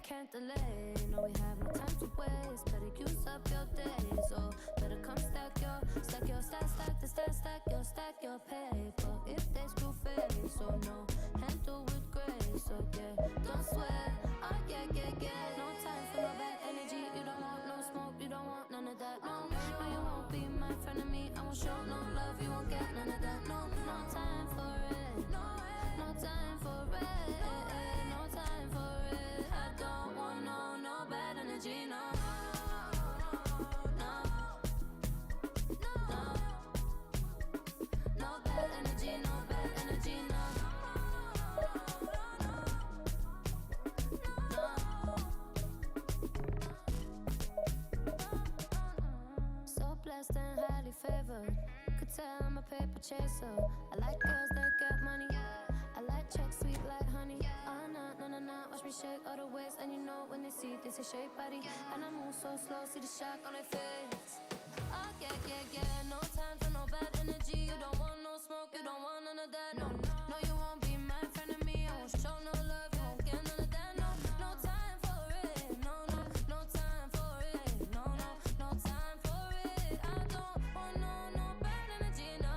Can't delay, no we have no time to waste. Better use up your days, or better come stack your stack your paper. If they screw face, so no, handle with grace, so yeah, don't sweat, oh yeah. No time for no bad energy, you don't want no smoke, you don't want none of that, no, you won't be my friend of me, I won't show no love, you won't get none of that, no time for it, no time for it, no time for it, I don't want no bad energy, no bad energy, no bad energy, no. So blessed and highly favored. Could tell I'm a paper chaser. I like girls that got money. I like checks sweet like honey. Oh no. Watch me shake all the ways, and you know when they see this is shape body. And I move so slow, see the shock on their face. Oh yeah. No time for no bad energy. You don't want no smoke, you don't want none of that. No, you won't be my friend of me. I won't show no love, you won't get none of that. No time for it. No time for it. No time for it. I don't want no bad energy. No.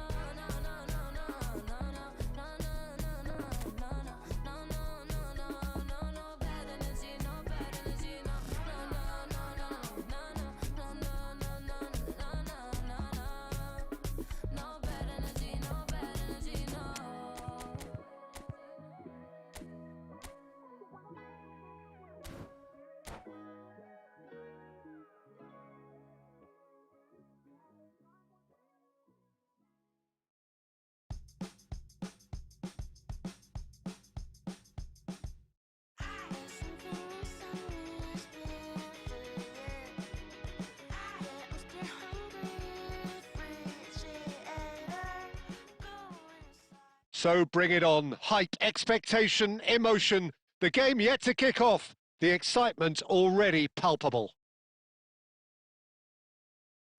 So bring it on. Hype, expectation, emotion. The game yet to kick off. The excitement already palpable.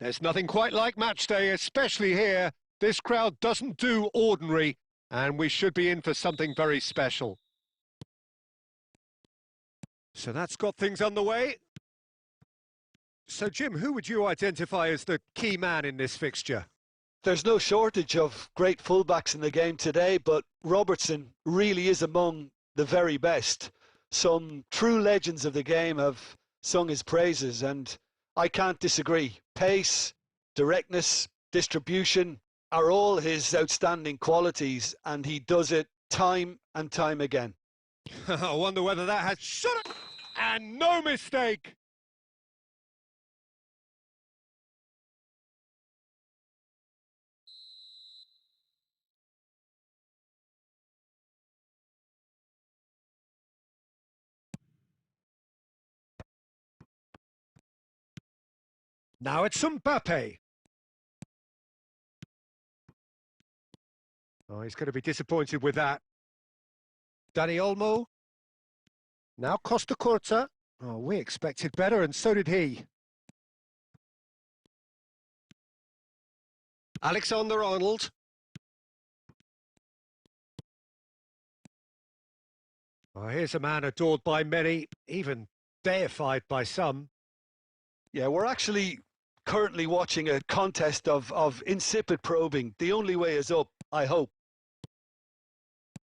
There's nothing quite like match day, especially here. This crowd doesn't do ordinary, and we should be in for something very special. So that's got things underway. So, Jim, who would you identify as the key man in this fixture? There's no shortage of great fullbacks in the game today, but Robertson really is among the very best. Some true legends of the game have sung his praises, and I can't disagree. Pace, directness, distribution are all his outstanding qualities, and he does it time and time again. I wonder whether that has shot it. And no mistake. Now it's Mbappe. Oh, he's going to be disappointed with that. Dani Olmo. Now Costa Curta. Oh, we expected better, and so did he. Alexander-Arnold. Oh, here's a man adored by many, even deified by some. Yeah, we're actually currently watching a contest of insipid probing. The only way is up, I hope.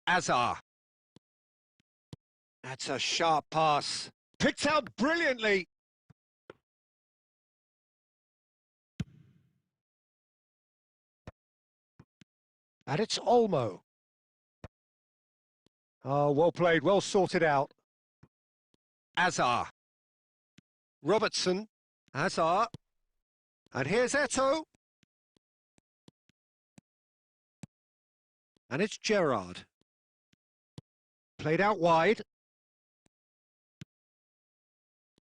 Azar. That's a sharp pass. Picked out brilliantly. And it's Olmo. Oh, well played, well sorted out. Azar. Robertson, Hazard, and here's Eto'o. And it's Gerrard. Played out wide.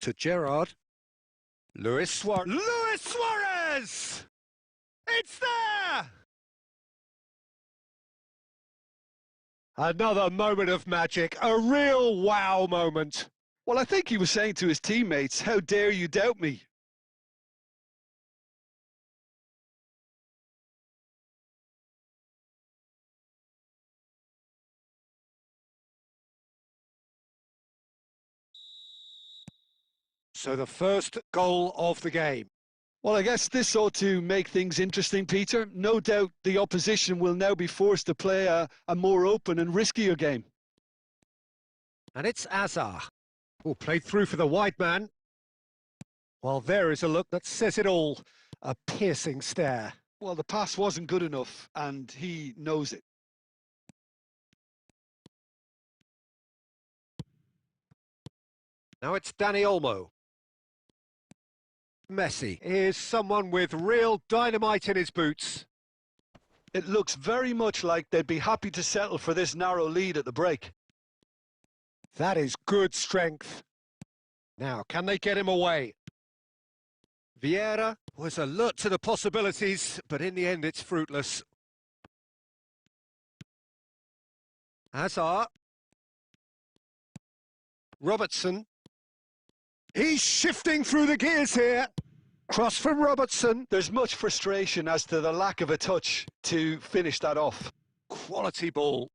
To Gerrard. Luis Suarez. Luis Suarez! It's there! Another moment of magic, a real wow moment. Well, I think he was saying to his teammates, how dare you doubt me? So the first goal of the game. Well, I guess this ought to make things interesting, Peter. No doubt the opposition will now be forced to play a more open and riskier game. And it's Hazard, who played through for the wide man. Well, there is a look that says it all. A piercing stare. Well, the pass wasn't good enough, and he knows it. Now it's Dani Olmo. Messi is someone with real dynamite in his boots. It looks very much like they'd be happy to settle for this narrow lead at the break. That is good strength. Now, can they get him away? Vieira was alert to the possibilities, but in the end it's fruitless. Hazard. Robertson. He's shifting through the gears here. Cross from Robertson. There's much frustration as to the lack of a touch to finish that off. Quality ball.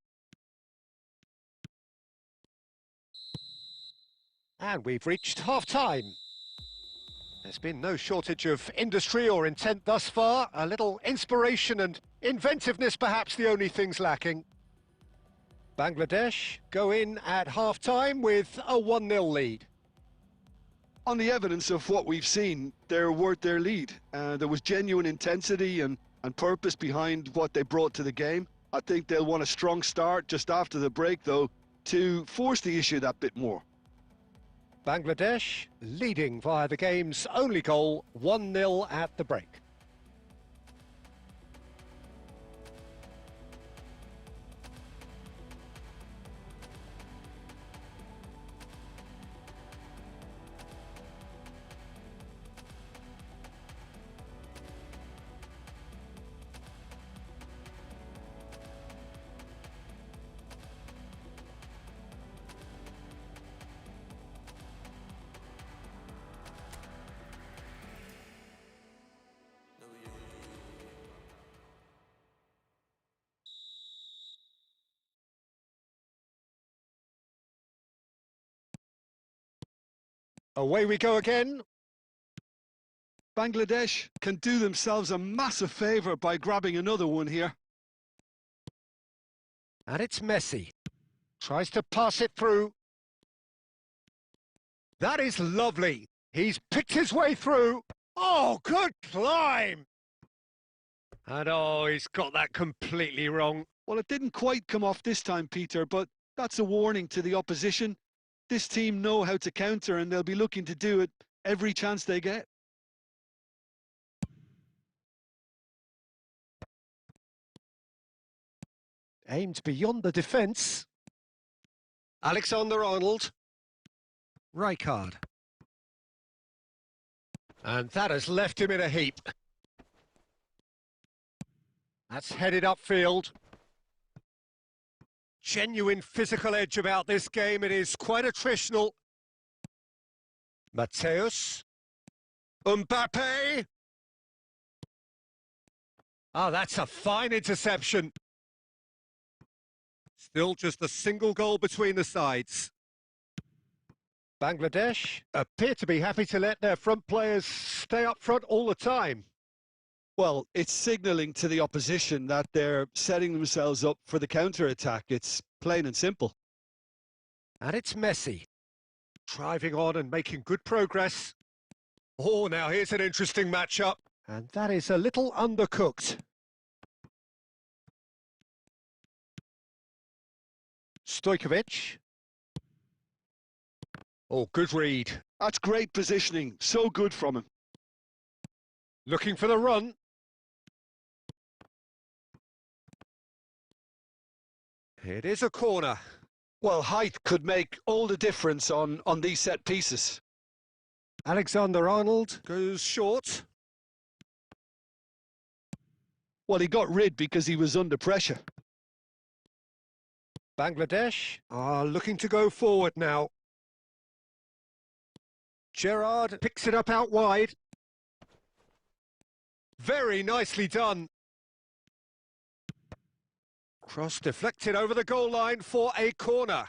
And we've reached half-time. There's been no shortage of industry or intent thus far. A little inspiration and inventiveness, perhaps the only things lacking. Bangladesh go in at half-time with a 1-0 lead. On the evidence of what we've seen, they're worth their lead. There was genuine intensity and purpose behind what they brought to the game. I think they'll want a strong start just after the break, though, to force the issue that bit more. Bangladesh leading via the game's only goal, 1-0 at the break. Away we go again. Bangladesh can do themselves a massive favour by grabbing another one here. And it's Messi. Tries to pass it through. That is lovely. He's picked his way through. Oh, good climb. And oh, he's got that completely wrong. Well, it didn't quite come off this time, Peter, but that's a warning to the opposition. This team know how to counter, and they'll be looking to do it every chance they get. Aimed beyond the defence. Alexander-Arnold. Rijkaard. And that has left him in a heap. That's headed upfield. Genuine physical edge about this game. It is quite attritional. Mateus. Mbappe. Oh, that's a fine interception. Still just a single goal between the sides. Bangladesh appear to be happy to let their front players stay up front all the time. Well, it's signalling to the opposition that they're setting themselves up for the counter-attack. It's plain and simple. And it's Messi. Driving on and making good progress. Oh, now here's an interesting matchup. And that is a little undercooked. Stojkovic. Oh, good read. That's great positioning. So good from him. Looking for the run. It is a corner. Well, height could make all the difference on these set pieces. Alexander-Arnold goes short. Well, he got rid because he was under pressure. Bangladesh are looking to go forward now. Gerrard picks it up out wide. Very nicely done. Cross deflected over the goal line for a corner.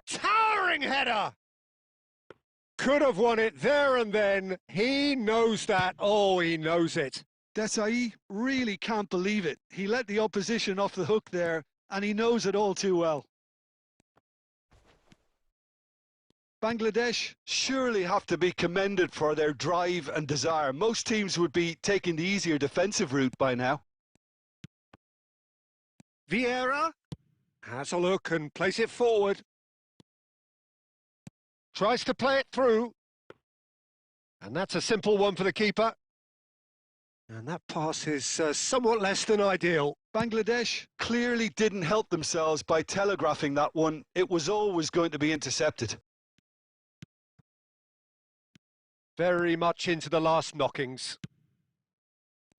Towering header! Could have won it there and then. He knows that. Oh, he knows it. Desai really can't believe it. He let the opposition off the hook there, and he knows it all too well. Bangladesh surely have to be commended for their drive and desire. Most teams would be taking the easier defensive route by now. Vieira has a look and plays it forward. Tries to play it through. And that's a simple one for the keeper. And that pass is somewhat less than ideal. Bangladesh clearly didn't help themselves by telegraphing that one. It was always going to be intercepted. Very much into the last knockings.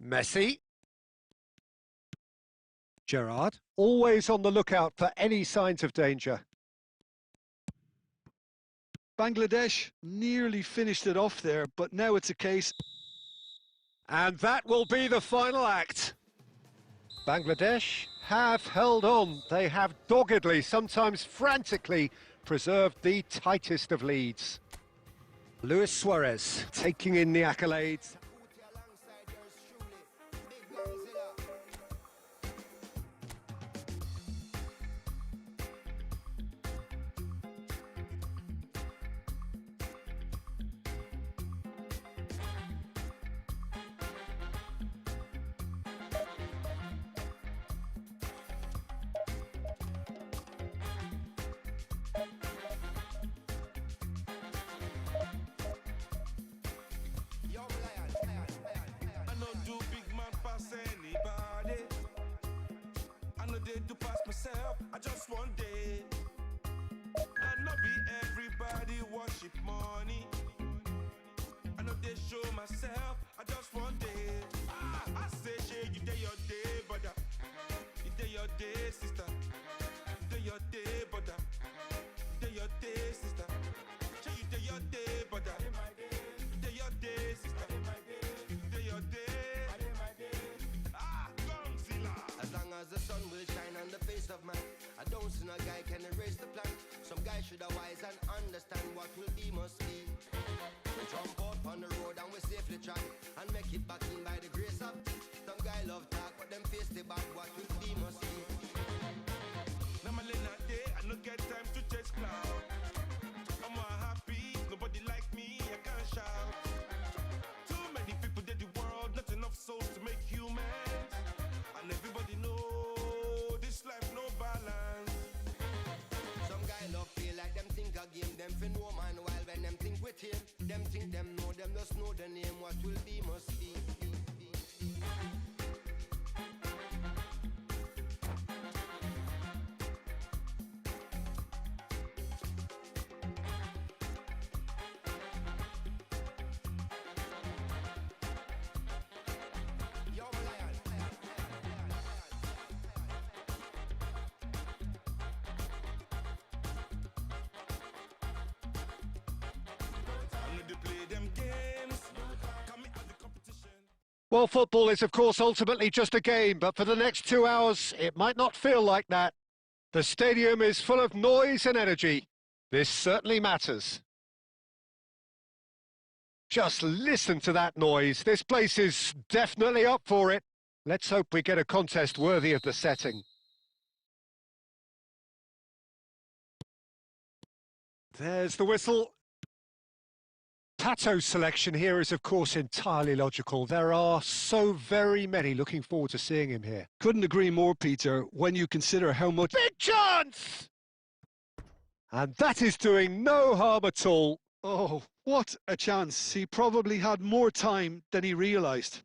Messi. Gerrard, always on the lookout for any signs of danger. Bangladesh nearly finished it off there, but now it's a case. And that will be the final act. Bangladesh have held on. They have doggedly, sometimes frantically, preserved the tightest of leads. Luis Suarez taking in the accolades. To pass myself, I just one day. I know be everybody worship money. I know they show myself, I just one day. I say, shey, you day your day, brother. You day your day, sister. You day your day, brother. You day your day, sister. Shey, you day your day, brother. You day your day, sister. You day your day. As long as the sun will shine on the face of man, I don't see no guy can erase the plan. Some guy should have wise and understand what will be must be. We jump out on the road and we safely track and make it back in by the grace of. Some guy love talk but them face the bad what will be must be. Now my not day, I no get time to chase cloud. I'm more happy, nobody like me, I can't shout. Too many people did the world, not enough souls to make humans. And everybody know this life no balance. Some guy love feel like them think a game, them fin no man while when them think with him. Them think them know, them just know the name, what will be must be. Well, football is, of course, ultimately just a game, but for the next 2 hours, it might not feel like that. The stadium is full of noise and energy. This certainly matters. Just listen to that noise. This place is definitely up for it. Let's hope we get a contest worthy of the setting. There's the whistle. Pato's selection here is, of course, entirely logical. There are so very many looking forward to seeing him here. Couldn't agree more, Peter, when you consider how much... Big chance! And that is doing no harm at all. Oh, what a chance. He probably had more time than he realised.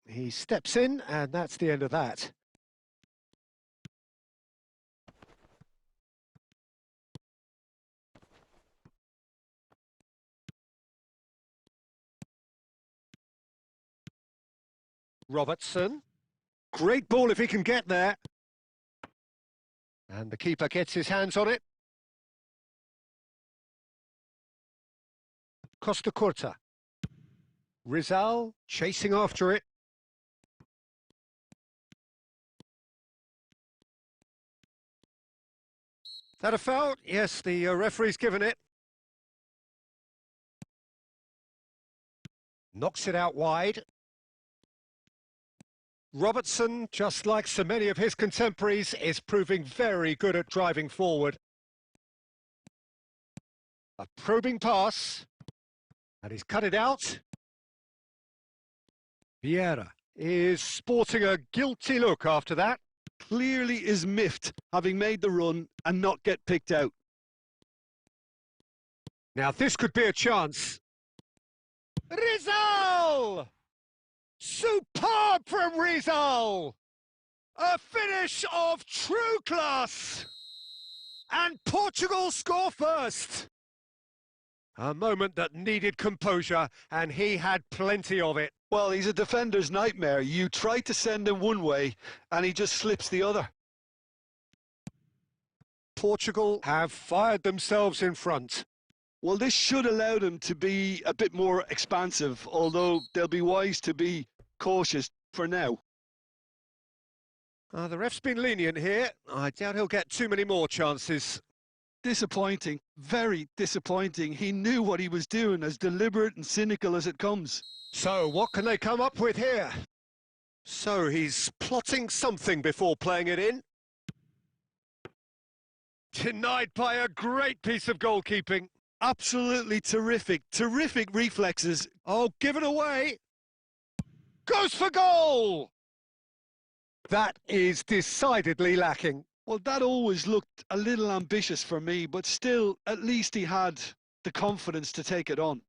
He steps in, and that's the end of that. Robertson. Great ball if he can get there. And the keeper gets his hands on it. Costa Curta. Rizal chasing after it. That a foul? Yes, the referee's given it. Knocks it out wide. Robertson, just like so many of his contemporaries, is proving very good at driving forward. A probing pass. And he's cut it out. Vieira is sporting a guilty look after that. Clearly is miffed, having made the run and not get picked out. Now this could be a chance. Rizal! Superb from Rizal! A finish of true class! And Portugal score first! A moment that needed composure, and he had plenty of it. Well, he's a defender's nightmare. You try to send him one way, and he just slips the other. Portugal have fired themselves in front. Well, this should allow them to be a bit more expansive, although they'll be wise to be cautious for now. The ref's been lenient here. I doubt he'll get too many more chances. Disappointing, very disappointing. He knew what he was doing, as deliberate and cynical as it comes. So, what can they come up with here? So, he's plotting something before playing it in. Denied by a great piece of goalkeeping. Absolutely terrific, terrific reflexes. Oh, give it away. Goes for goal! That is decidedly lacking. Well, that always looked a little ambitious for me, but still, at least he had the confidence to take it on.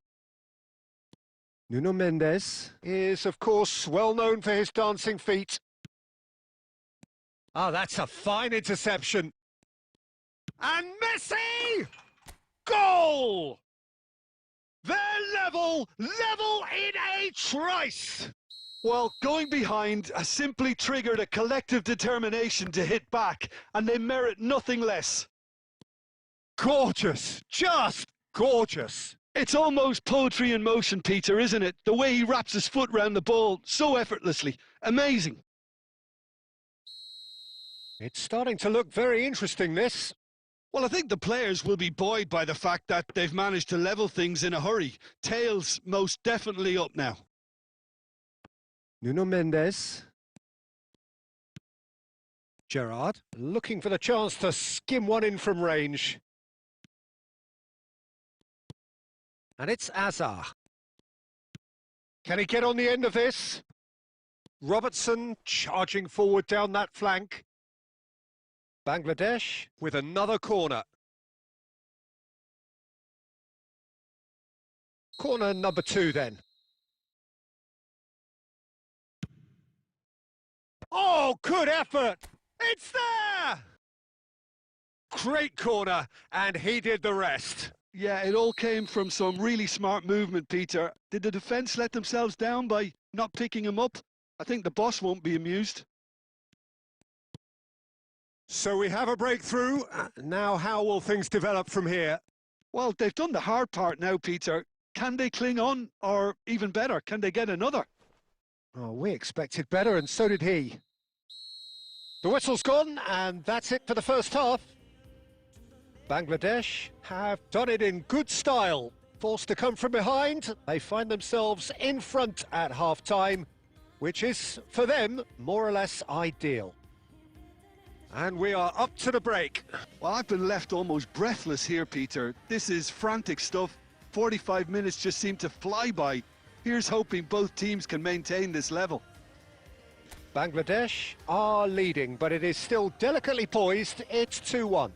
Nuno Mendes is, of course, well known for his dancing feet. Ah, that's a fine interception. And Messi! Goal! They're level in a trice! Well, going behind has simply triggered a collective determination to hit back, and they merit nothing less. Gorgeous, just gorgeous. It's almost poetry in motion, Peter, isn't it? The way he wraps his foot round the ball so effortlessly. Amazing. It's starting to look very interesting, this. Well, I think the players will be buoyed by the fact that they've managed to level things in a hurry. Tails most definitely up now. Nuno Mendes. Gerrard looking for the chance to skim one in from range. And it's Azar. Can he get on the end of this? Robertson charging forward down that flank. Bangladesh with another corner. Corner number 2 then. Oh, good effort! It's there! Great corner, and he did the rest. Yeah, it all came from some really smart movement, Peter. Did the defence let themselves down by not picking him up? I think the boss won't be amused. So we have a breakthrough. Now how will things develop from here? Well, they've done the hard part now, Peter. Can they cling on? Or even better, can they get another? Oh, we expected better, and so did he. The whistle's gone, and that's it for the first half. Bangladesh have done it in good style. Forced to come from behind, they find themselves in front at half-time, which is, for them, more or less ideal. And we are up to the break. Well, I've been left almost breathless here, Peter. This is frantic stuff. 45 minutes just seem to fly by. Here's hoping both teams can maintain this level. Bangladesh are leading, but it is still delicately poised. It's 2-1.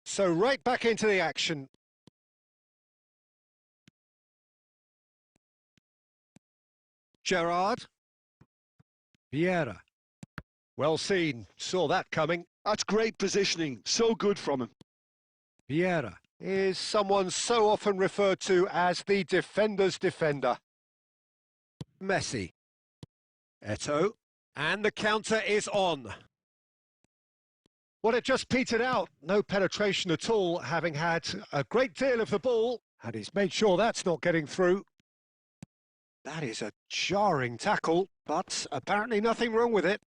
So right back into the action. Gerrard. Vieira. Well seen. Saw that coming. That's great positioning. So good from him. Vieira is someone so often referred to as the defender's defender. Messi. Eto'o. And the counter is on. Well, it just petered out. No penetration at all, having had a great deal of the ball. And he's made sure that's not getting through. That is a jarring tackle, but apparently nothing wrong with it.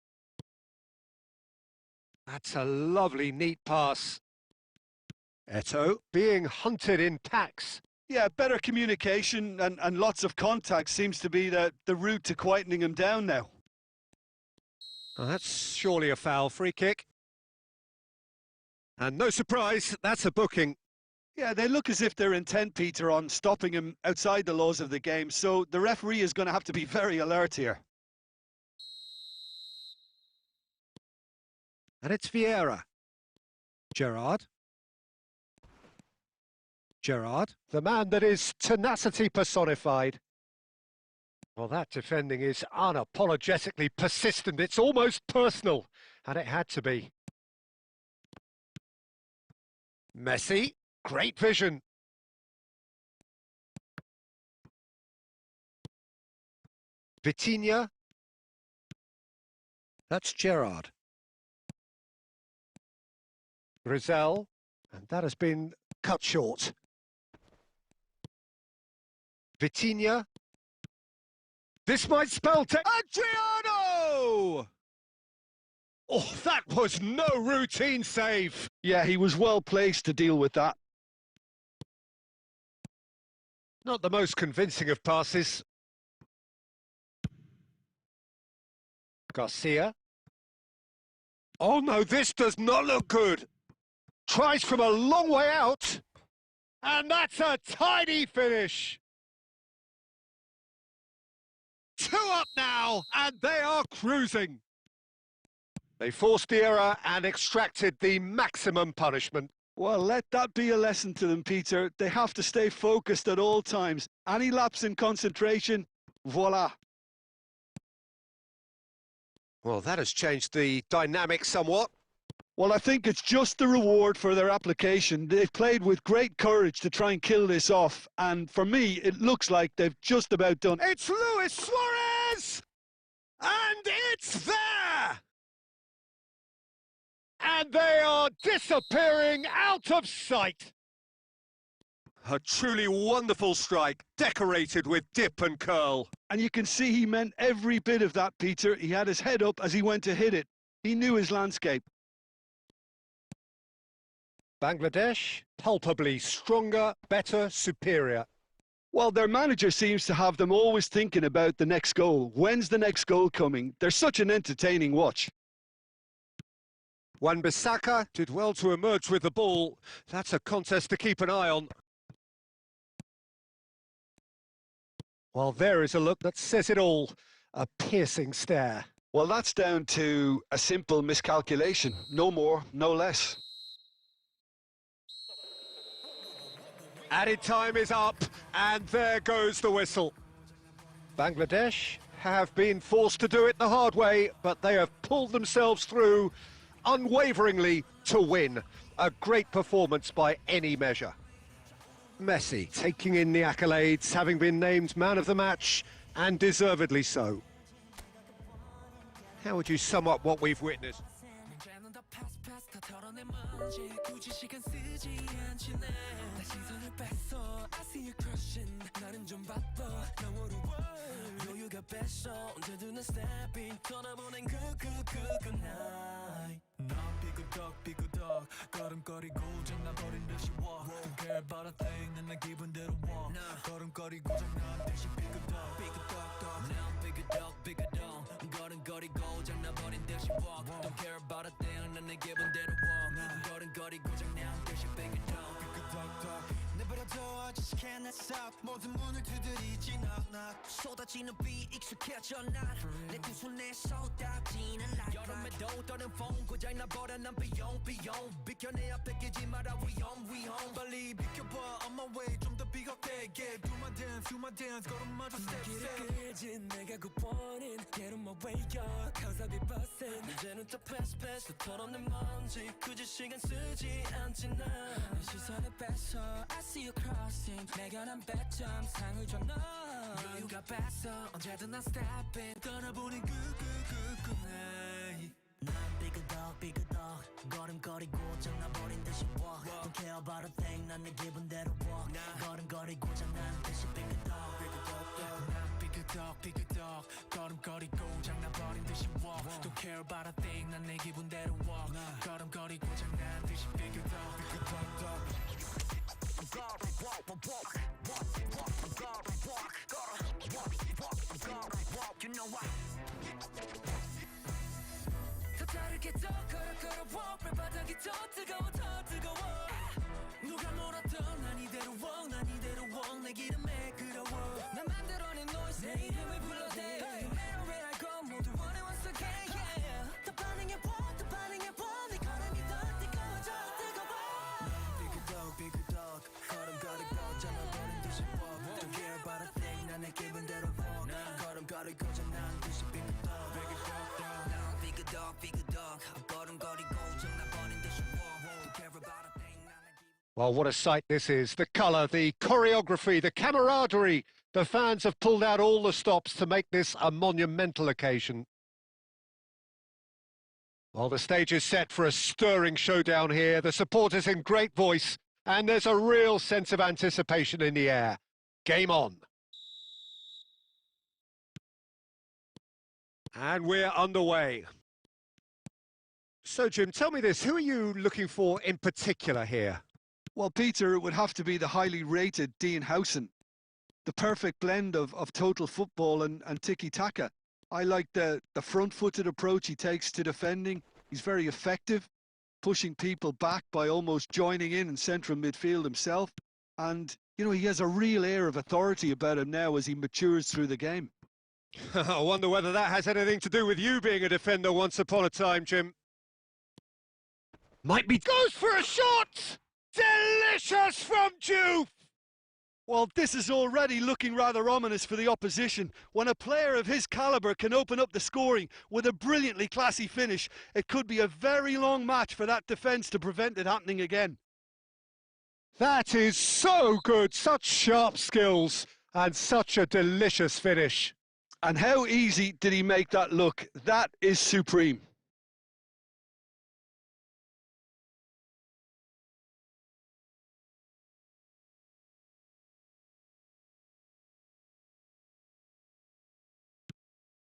That's a lovely, neat pass. Eto'o being hunted in packs. Yeah, better communication and lots of contact seems to be the route to quietening him down now. Oh, that's surely a foul. Free kick. And no surprise, that's a booking. Yeah, they look as if they're intent, Peter, on stopping him outside the laws of the game, so the referee is going to have to be very alert here. And it's Vieira. Gerrard. Gerrard, the man that is tenacity personified. Well, that defending is unapologetically persistent. It's almost personal, and it had to be. Messi, great vision. Vitinha. That's Gerrard. Rizal, and that has been cut short. Vitinha. This might spell Adriano! Oh, that was no routine save. Yeah, he was well placed to deal with that. Not the most convincing of passes. Garcia. Oh no, this does not look good. Tries from a long way out. And that's a tidy finish. 2 up now, and they are cruising. They forced the error and extracted the maximum punishment. Well, let that be a lesson to them, Peter. They have to stay focused at all times. Any lapse in concentration, voila. Well, that has changed the dynamic somewhat. Well, I think it's just the reward for their application. They've played with great courage to try and kill this off. And for me, it looks like they've just about done. It's Luis Suarez! And it's there! And they are disappearing out of sight. A truly wonderful strike, decorated with dip and curl. And you can see he meant every bit of that, Peter. He had his head up as he went to hit it. He knew his landscape. Bangladesh, palpably stronger, better, superior. Well, their manager seems to have them always thinking about the next goal. When's the next goal coming? They're such an entertaining watch. Wan-Bissaka did well to emerge with the ball. That's a contest to keep an eye on. Well, there is a look that says it all. A piercing stare. Well, that's down to a simple miscalculation. No more, no less. Added time is up, and there goes the whistle. Bangladesh have been forced to do it the hard way, but they have pulled themselves through unwaveringly to win. A great performance by any measure. Messi taking in the accolades, having been named man of the match, and deservedly so. How would you sum up what we've witnessed? 쏟아지는 비 익숙해져 난내 두 손에 쏟아지는 light 여름에도 떠는 风고장나 버려 난 비용 비켜내야 뺏기지 마라 위험 빨리 비켜봐 on my way 좀 더 비겁되게 do my dance 걸음마저 step 길을 끌진 내가 굿보는 get on my way up cause I'll be bustin' 이제는 또 pass 또 털어낸 먼지 굳이 시간 쓰지 않지 난 시선을 뺏어 I see you crossing 내가 난 100점 상을 줘 너 여유가 뺐어 언제든 난 stepping 떠나보는 night 난 삐그덕 걸음거리고 장난버린 듯이 walk Don't care about a thing 난 내 기분대로 walk 걸음거리고 장난 듯이 삐그덕 난 삐그덕 걸음거리고 장난버린 듯이 walk Don't care about a thing 난 내 기분대로 walk 걸음거리고 장난 듯이 삐그덕 You know what? 더 다르게 더 걸어 발바닥이 더 뜨거워 누가 뭐라던 난 이대로 walk 내 기름에 끓어워 난 만들어낸 noise 내 이름을 불러대 No matter where I go 모두 원해 once again yeah 더 반응해봐 네 걸음이 더 뜨거워져 삐그덕 걸음거리고 장난버린 듯이 walk Don't care about a thing 난 내 기분대로 walk 걸음거리고 장난 듯이 삐그덕 난 삐그덕 걸음거리고 장난버린 듯이 walk Don't care about a thing 난 내 기분 Well, what a sight this is. The colour, the choreography, the camaraderie. The fans have pulled out all the stops to make this a monumental occasion. Well, the stage is set for a stirring showdown here. The supporters in great voice, and there's a real sense of anticipation in the air. Game on. And we're underway. So, Jim, tell me this. Who are you looking for in particular here? Well, Peter, it would have to be the highly rated Dean Howson. The perfect blend of total football and tiki-taka. I like the front-footed approach he takes to defending. He's very effective, pushing people back by almost joining in central midfield himself. And, you know, he has a real air of authority about him now as he matures through the game. I wonder whether that has anything to do with you being a defender once upon a time, Jim. Might be... Goes for a shot! Delicious from Juve! Well, this is already looking rather ominous for the opposition. When a player of his calibre can open up the scoring with a brilliantly classy finish, it could be a very long match for that defence to prevent it happening again. That is so good, such sharp skills and such a delicious finish. And how easy did he make that look? That is supreme.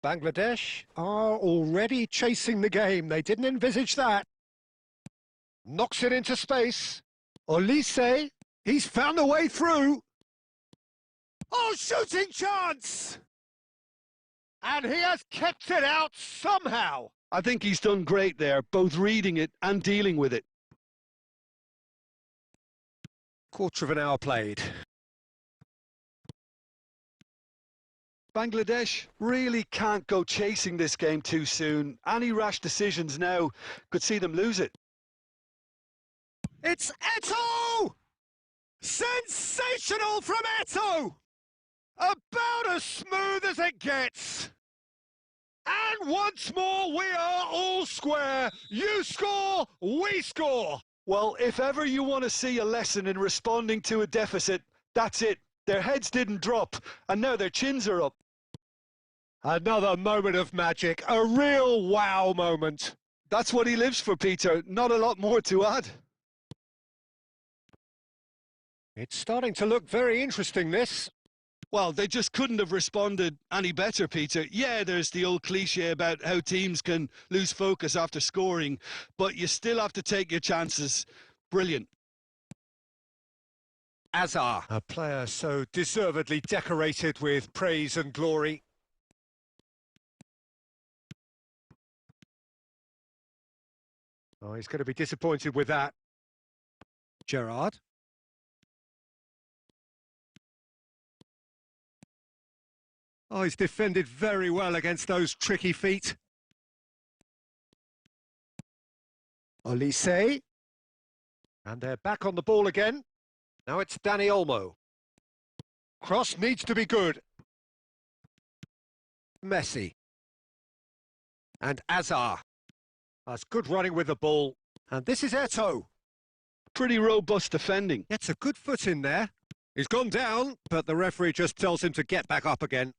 Bangladesh are already chasing the game. They didn't envisage that. Knocks it into space. Olise, he's found a way through. Oh, shooting chance! And he has kept it out somehow. I think he's done great there, both reading it and dealing with it. Quarter of an hour played. Bangladesh really can't go chasing this game too soon. Any rash decisions now could see them lose it. It's Eto'o! Sensational from Eto'o! About as smooth as it gets. And once more, we are all square. You score, we score. Well, if ever you want to see a lesson in responding to a deficit, that's it. Their heads didn't drop, and now their chins are up. Another moment of magic, a real wow moment. That's what he lives for, Peter. Not a lot more to add. It's starting to look very interesting, this. Well, they just couldn't have responded any better, Peter. Yeah, there's the old cliche about how teams can lose focus after scoring, but you still have to take your chances. Brilliant. Azar, a player so deservedly decorated with praise and glory. Oh, he's going to be disappointed with that. Gerrard. Oh, he's defended very well against those tricky feet. Olise. And they're back on the ball again. Now it's Dani Olmo. Cross needs to be good. Messi. And Azar. That's good running with the ball. And this is Eto'o. Pretty robust defending. Gets a good foot in there. He's gone down, but the referee just tells him to get back up again.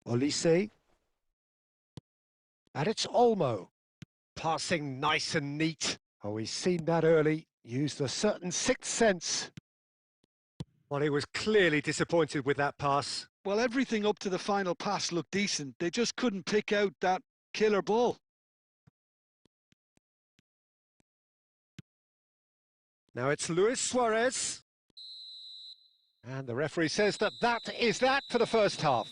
Olise. And it's Olmo. Passing nice and neat. Oh, he's seen that early. Used a certain sixth sense. Well, he was clearly disappointed with that pass. Well, everything up to the final pass looked decent. They just couldn't pick out that killer ball. Now it's Luis Suarez. And the referee says that is that for the first half.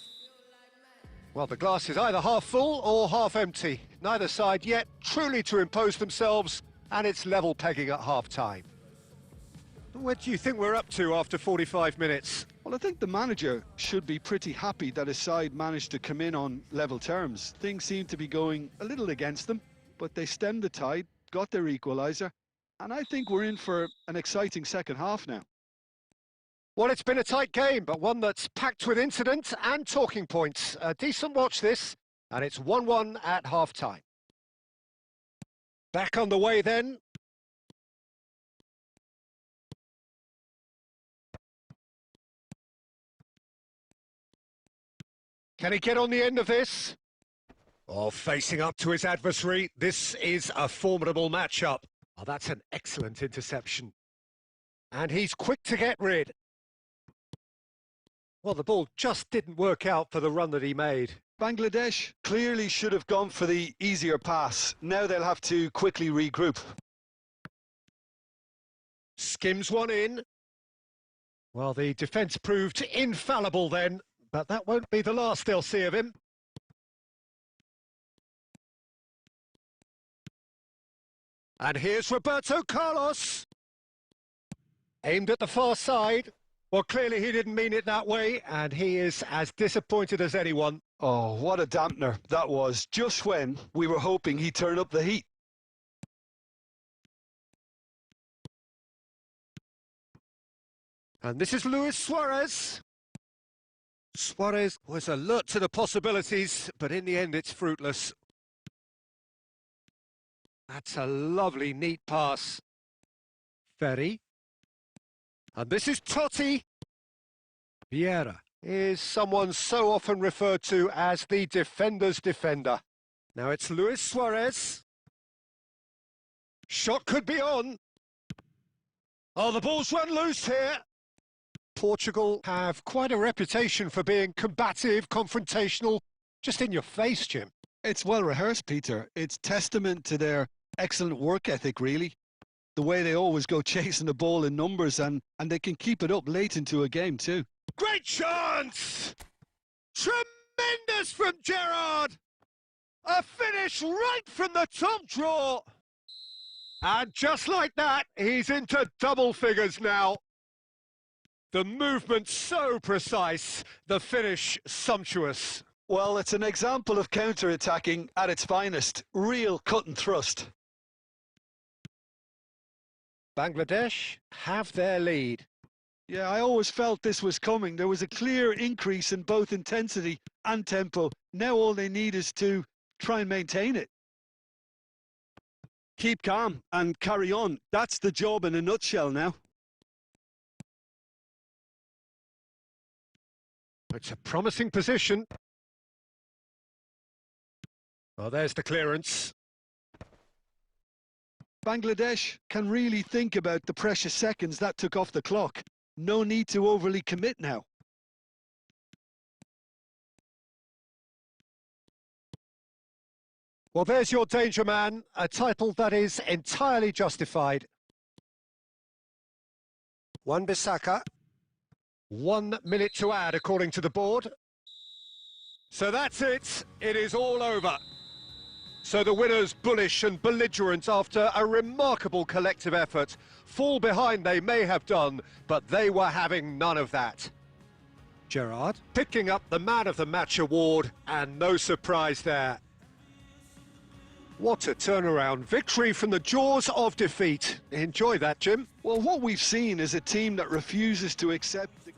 Well, the glass is either half full or half empty. Neither side yet truly to impose themselves, and it's level pegging at half-time. What do you think we're up to after 45 minutes? Well, I think the manager should be pretty happy that his side managed to come in on level terms. Things seem to be going a little against them, but they stemmed the tide, got their equaliser, and I think we're in for an exciting second half now. Well, it's been a tight game, but one that's packed with incident and talking points. A decent watch this, and it's 1-1 at half-time. Back on the way then. Can he get on the end of this? Oh, facing up to his adversary. This is a formidable matchup. Oh, that's an excellent interception. And he's quick to get rid. Well, the ball just didn't work out for the run that he made. Bangladesh clearly should have gone for the easier pass. Now they'll have to quickly regroup. Skims one in. Well, the defence proved infallible then, but that won't be the last they'll see of him. And here's Roberto Carlos. Aimed at the far side. Well, clearly he didn't mean it that way, and he is as disappointed as anyone. Oh, what a dampener that was, just when we were hoping he'd turn up the heat. And this is Luis Suarez. Suarez was alert to the possibilities, but in the end it's fruitless. That's a lovely, neat pass. Ferry. And this is Totti. Vieira is someone so often referred to as the defender's defender. Now it's Luis Suarez. Shot could be on. Oh, the ball's run loose here. Portugal have quite a reputation for being combative, confrontational, just in your face, Jim. It's well rehearsed, Peter. It's testament to their excellent work ethic, really. the way they always go chasing the ball in numbers, and they can keep it up late into a game too. Great chance! Tremendous from Gerrard! A finish right from the top draw! And just like that, he's into double figures now. The movement so precise, the finish sumptuous. Well, it's an example of counter-attacking at its finest. Real cut and thrust. Bangladesh have their lead. Yeah, I always felt this was coming. There was a clear increase in both intensity and tempo. Now all they need is to try and maintain it. Keep calm and carry on. That's the job in a nutshell now. It's a promising position. Well, there's the clearance. Bangladesh can really think about the precious seconds that took off the clock. No need to overly commit now. Well, there's your danger man, a title that is entirely justified. Wan-Bissaka. 1 minute to add, according to the board. So that's it. It is all over. So the winners, bullish and belligerent after a remarkable collective effort. Fall behind they may have done, but they were having none of that. Gerrard picking up the Man of the Match award, and no surprise there. What a turnaround. Victory from the jaws of defeat. Enjoy that, Jim. Well, what we've seen is a team that refuses to accept the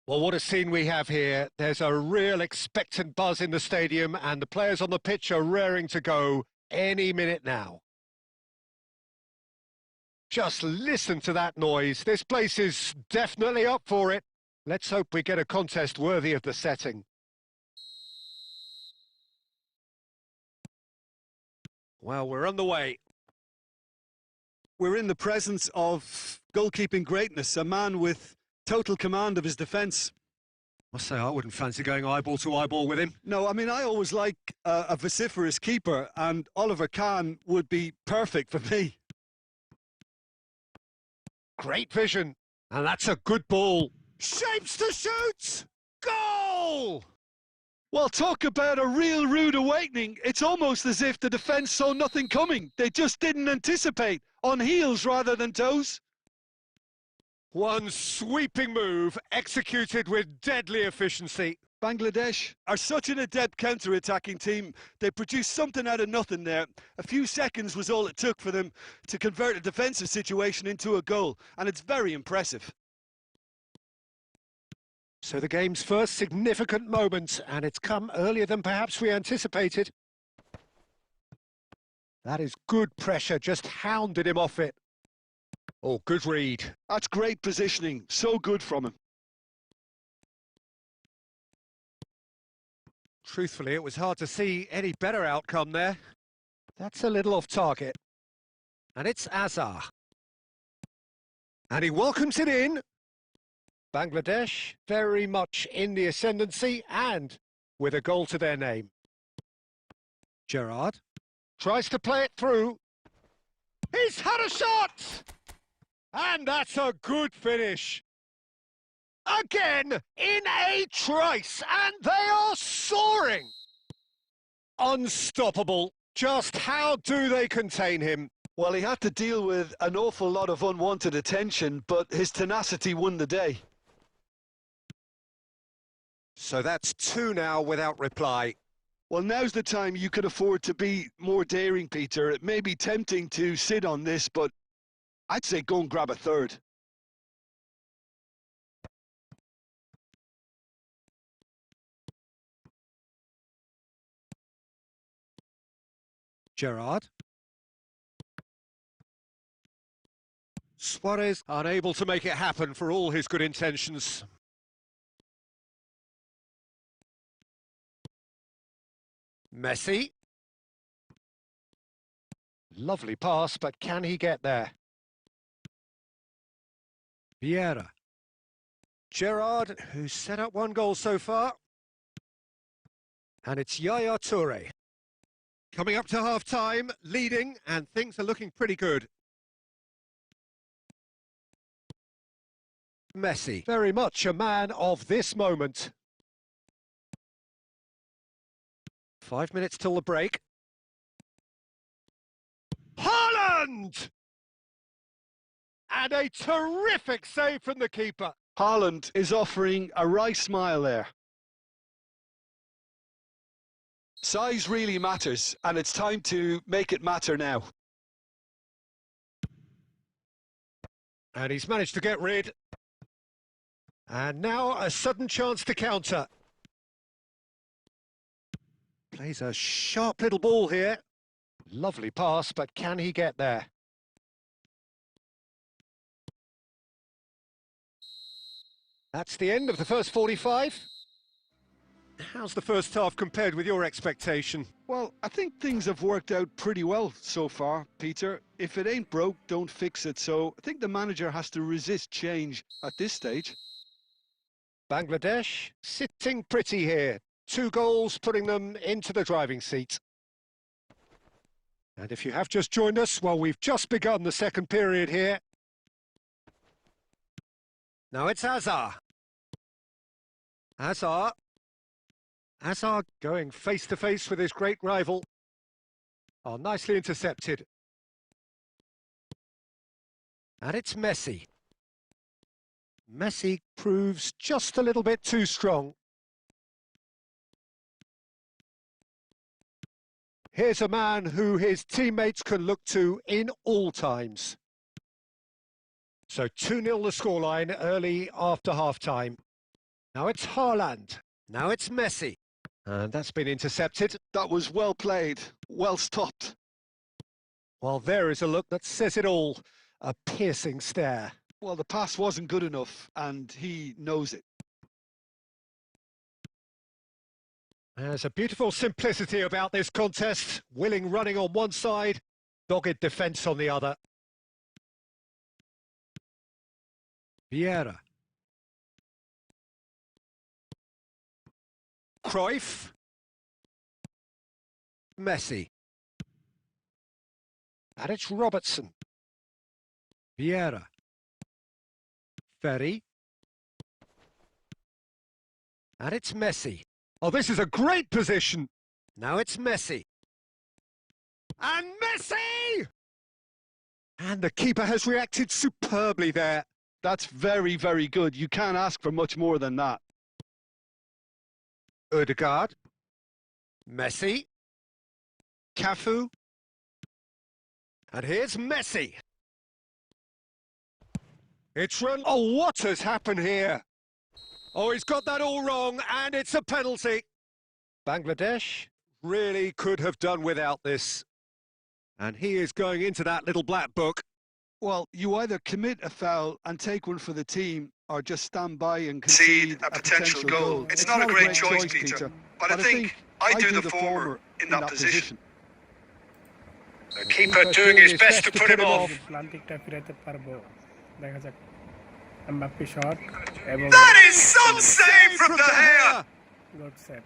Well, what a scene we have here. There's a real expectant buzz in the stadium, and the players on the pitch are raring to go any minute now. Just listen to that noise. This place is definitely up for it. Let's hope we get a contest worthy of the setting. Well, we're on the way. We're in the presence of goalkeeping greatness, a man with total command of his defence. I must say, I wouldn't fancy going eyeball to eyeball with him. No, I mean, I always like a vociferous keeper, and Oliver Kahn would be perfect for me. Great vision, and that's a good ball. Shapes to shoot! Goal! Well, talk about a real rude awakening. It's almost as if the defence saw nothing coming. They just didn't anticipate, on heels rather than toes. One sweeping move, executed with deadly efficiency. Bangladesh are such an adept counter-attacking team. They produced something out of nothing there. A few seconds was all it took for them to convert a defensive situation into a goal, and it's very impressive. So the game's first significant moment, and it's come earlier than perhaps we anticipated. That is good pressure, just hounded him off it. Oh, good read. That's great positioning, so good from him. Truthfully, it was hard to see any better outcome there. That's a little off target. And it's Azhar. And he welcomes it in. Bangladesh very much in the ascendancy, and with a goal to their name. Gerrard tries to play it through. He's had a shot! And that's a good finish. Again, in a trice, and they are soaring. Unstoppable. Just how do they contain him? Well, he had to deal with an awful lot of unwanted attention, but his tenacity won the day. So that's 2 now without reply. Well, now's the time you could afford to be more daring, Peter. It may be tempting to sit on this, but I'd say go and grab a third. Gerrard. Suarez unable to make it happen for all his good intentions. Messi. Lovely pass, but can he get there? Vieira. Gerrard, who's set up 1 goal so far. And it's Yaya Toure. Coming up to half-time, leading, and things are looking pretty good. Messi, very much a man of this moment. 5 minutes till the break. Haaland! And a terrific save from the keeper. Haaland is offering a wry smile there. Size really matters, and it's time to make it matter now. And he's managed to get rid. And now a sudden chance to counter. Plays a sharp little ball here. Lovely pass, but can he get there? That's the end of the first 45. How's the first half compared with your expectation? Well, I think things have worked out pretty well so far, Peter. If it ain't broke, don't fix it. So I think the manager has to resist change at this stage. Bangladesh sitting pretty here. 2 goals putting them into the driving seat. And if you have just joined us, well, we've just begun the second period here. Now it's Hazard. Hazard going face-to-face with his great rival. Oh, nicely intercepted. And it's Messi. Messi proves just a little bit too strong. Here's a man who his teammates can look to in all times. So 2-0 the scoreline early after half-time. Now it's Haaland. Now it's Messi. And that's been intercepted. That was well played, well stopped. Well, there is a look that says it all. A piercing stare. Well, the pass wasn't good enough, and he knows it. There's a beautiful simplicity about this contest. Willing running on one side, dogged defence on the other. Vieira. Cruyff. Messi. And it's Robertson. Vieira. Ferry. And it's Messi. Oh, this is a great position. Now it's Messi. And Messi! And the keeper has reacted superbly there. That's very, very good. You can't ask for much more than that. Odegaard. Messi. Cafu. And here's Messi. It's run. Oh, what has happened here? Oh, he's got that all wrong, and it's a penalty. Bangladesh really could have done without this. And he is going into that little black book. Well, you either commit a foul and take one for the team, or just stand by and concede a potential goal. It's not a great choice, Peter, but I think I do the former in that position. The keeper doing his best to put him off. That is some save from the hair! Good save.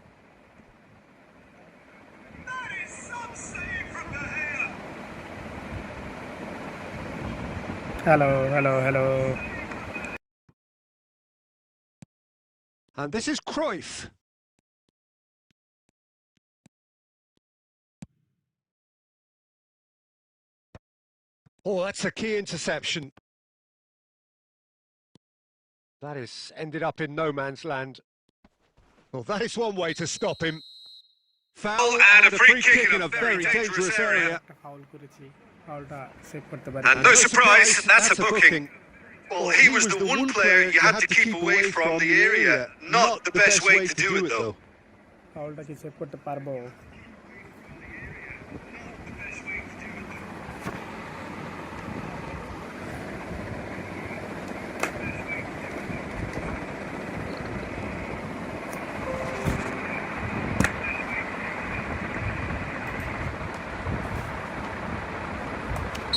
Hello. And this is Cruyff. Oh, that's a key interception. That is ended up in no man's land. Well, that is one way to stop him. Foul And a free kick in a very dangerous area. And no surprise, that's a booking. Well, he was the one player you had to keep away from the area. Not the best way to do it, though. ফাউলটাকে save করতে পারবো?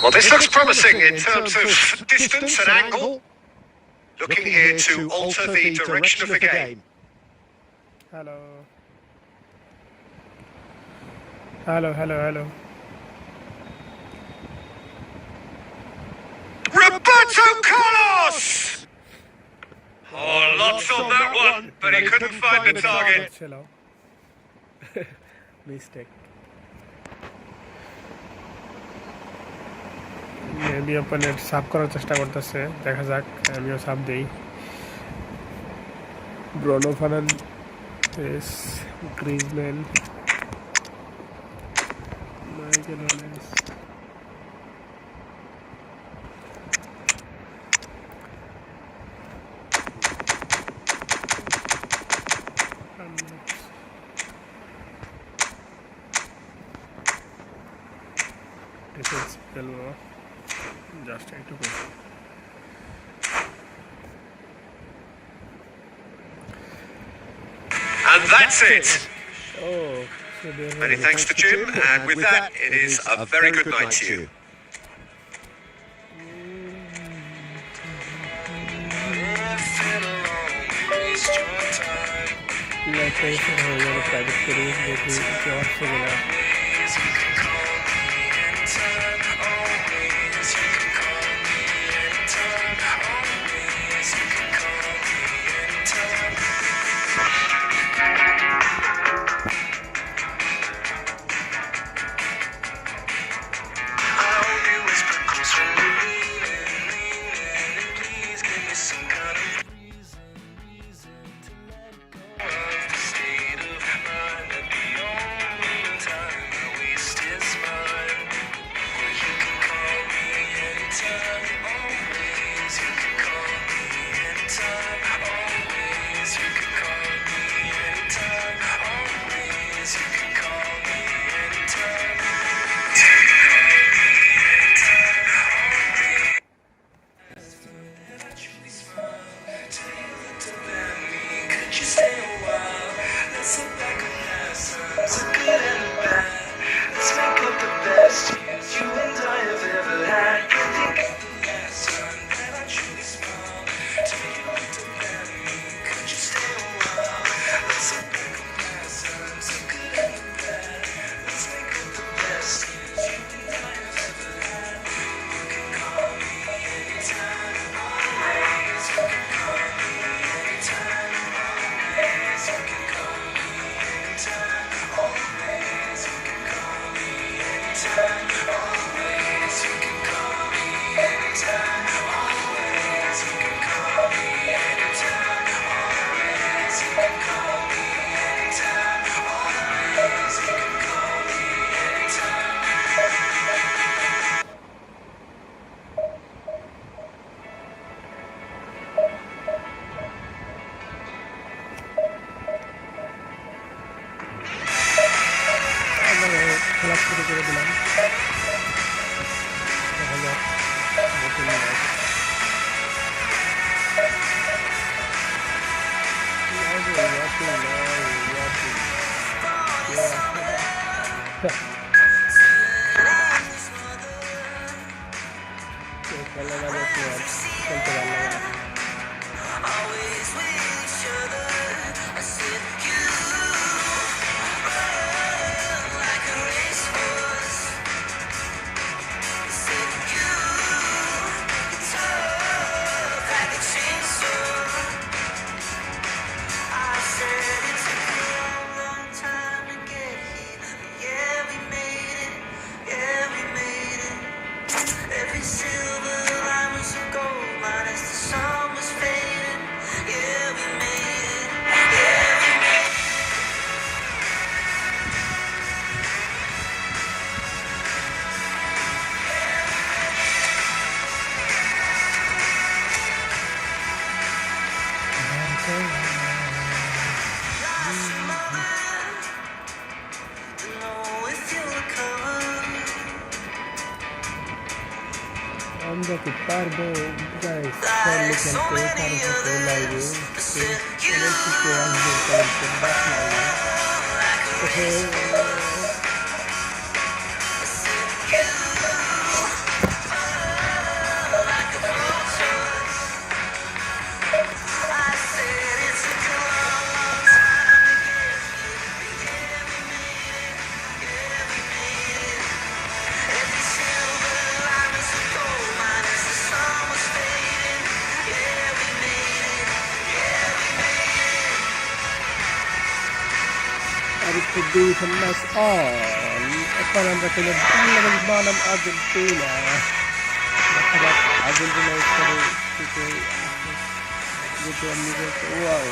Well, this looks promising in terms of distance and angle. Looking here to alter the direction of the game. Hello. Roberto Carlos! Oh, lots on that one, but he couldn't find the target. Mistake. Maybe opponent sub করার চেষ্টা করতেছে, দেখা যাক। আমিও sub দেই। Bruno Fernandes, Griezmann, Michael Wells, defence খেলবো just এইটুকু। And that's it. Oh, so Many thanks to Jim, and with that, it is a very good night to you. Private করি, দেখি কি অবস্থা কিনা। খেলা শুরু করে দিলাম। দেখা যাক নতুন ম্যাচ। খেলা যাবে খেলতে ভালো লাগে না। কি পারবো গাইস ফলো খেলতে কারো সাথে লাইভে কি আসবে কালকে বাস লাইভে Division match on. এখন আমরা খেলে বানাম আর্জেন্টিনা। আর্জেন্টিনা করে যেটা আমি বলতে wow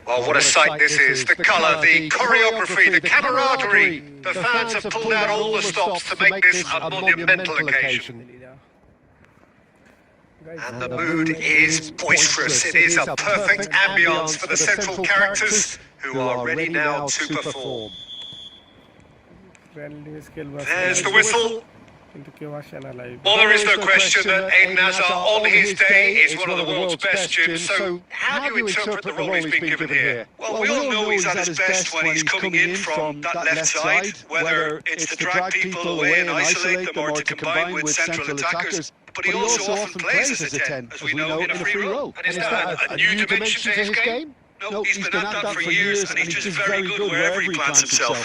Oh, what a sight this is. The colour, the choreography, the camaraderie. The fans have pulled out all the stops to make this a monumental occasion. And the mood is boisterous. It is a perfect ambience for the central characters who are ready now to perform. There's the whistle. Well, there is no question that Aiden Hazard on his day is one of the world's best, Jim. So how do you interpret the role he's been given here? Well, we all know he's at his best when he's coming in from that left side, whether it's to drag people away and isolate them or to combine with central attackers. But he also often plays as a 10, as we know, in a free role. And is that a new dimension to his game? No, he's been at that for years and he's just very good wherever he plants himself.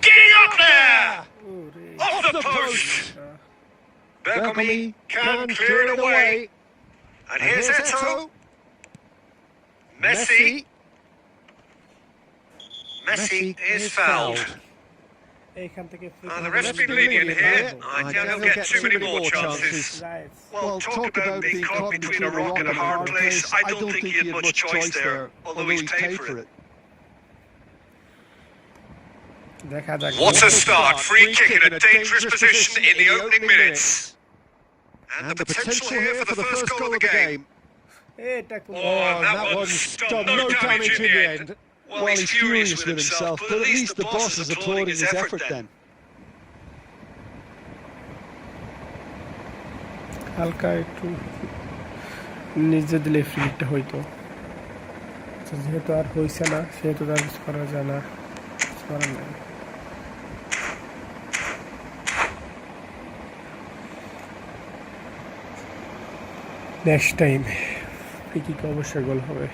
Getting up there! Off the post! Bergamy can clear it away. And here's Eto'o. Messi is fouled. The ref's been lenient here. I doubt he'll get too many more chances. Well, talk about being caught between a rock and a hard place. I don't think he had much choice there, although he's paid for it. What a start! Free kick in a dangerous position in the opening minutes. And the potential here for the first goal of the game. Oh, that one's done no damage in the end. Well, he's furious with himself, but at least the boss is applauding his effort then. হালকা একটু নিজে দিলে ফ্রিটা হইতো, যেহেতু আর হইছে না সেহেতু তার কিছু করা যায় না, কিছু করার নাই। নেক্সট টাইম ফ্রি কিক অবশ্যই গোল হবে।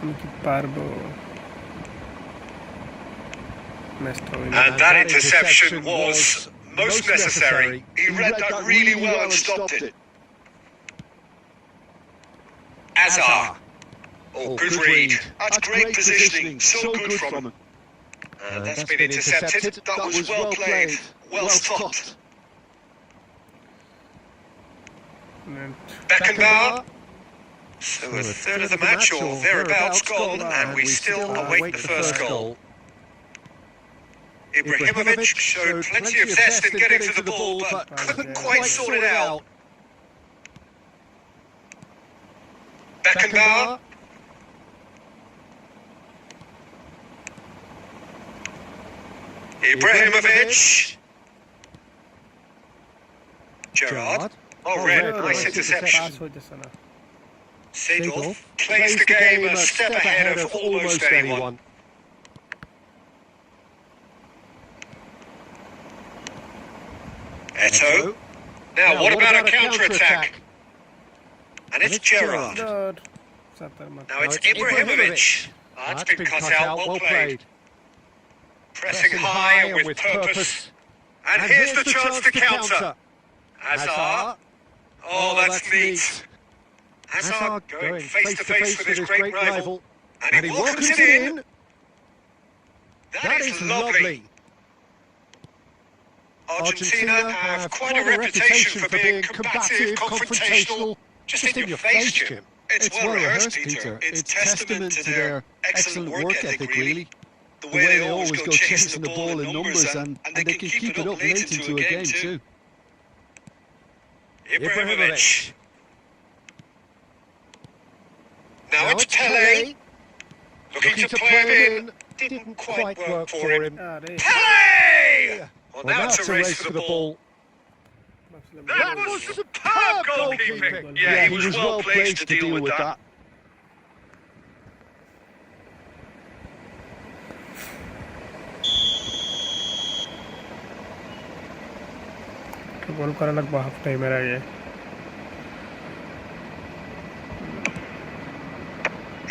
আমি কি পারবো? And that interception was most necessary. He read that really well and stopped it. Azar. Oh, good read. That's great positioning. So good from him. And that's been intercepted. That was well played. Well stopped. Beckenbauer. So a third of the match or thereabouts gone, and we still await the first goal. Ibrahimovic showed plenty of zest in getting to the ball, but couldn't quite sort it out. Beckenbauer. Ibrahimovic. Gerrard. Oh, red. Nice interception. Seedorf plays the game a step ahead of almost anyone. Eto'o. Now, what about a counter-attack? And it's Gerrard. Now it's Ibrahimovic. That's been cut out. Well played. Pressing high and with purpose. And here's the chance to counter. Hazard. Oh, that's neat. Hazard going face to face with his great rival. And he welcomes it in. That is lovely. Argentina have quite a reputation for being combative, confrontational, just in your face, Jim. It's well rehearsed, Peter. It's testament to their excellent work ethic, really. The way they always go chasing the ball in numbers, and they can keep it up late into a game too. Ibrahimovic. Now it's Pele. Looking to play it in. Didn't quite work for him. Pele! Well, now it's a race for the ball. That was superb goalkeeping. Yeah, he was well placed to deal with that. गोल करा लगभग half time में रह गए